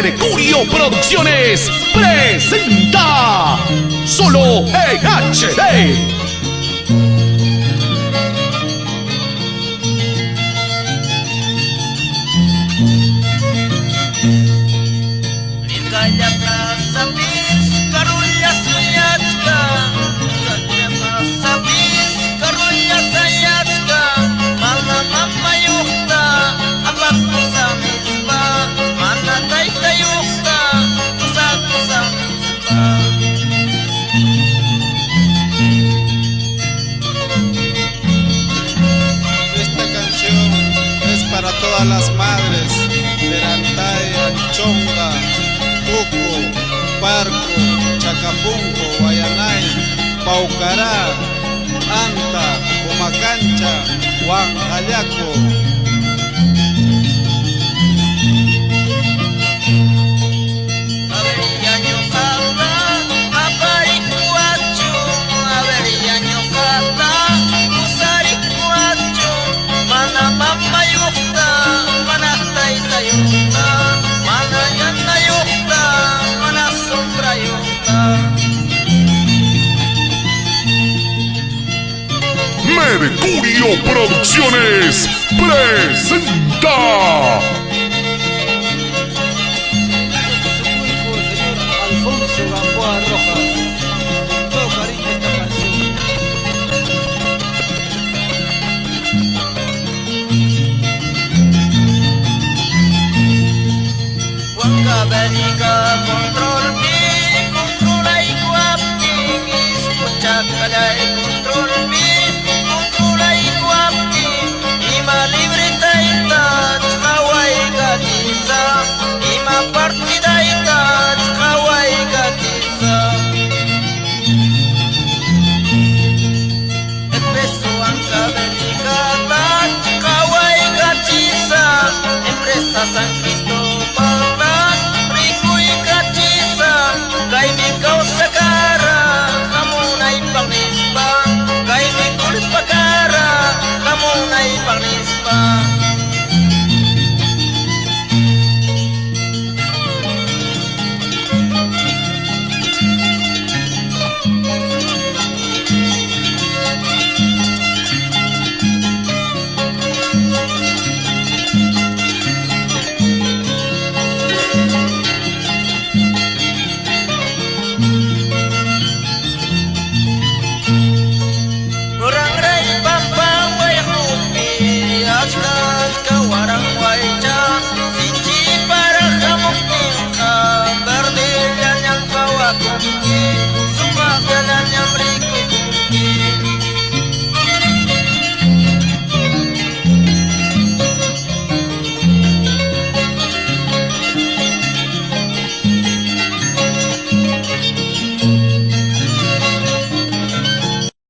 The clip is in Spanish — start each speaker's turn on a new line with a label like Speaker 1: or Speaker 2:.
Speaker 1: Mercurio Producciones presenta Solo en HD.
Speaker 2: Para todas las madres de Antaya, Chonga, Tuco, Parco, Chacapunco, Guayanay, Paucará, Anta, Comacancha, Huancayaco.
Speaker 1: Mercurio Producciones presenta
Speaker 3: Alfonso Gamboa Rojas, con todo cariño esta canción.
Speaker 4: Huanca Bélica control mi, controla y guapi, escucha cala y control mi. San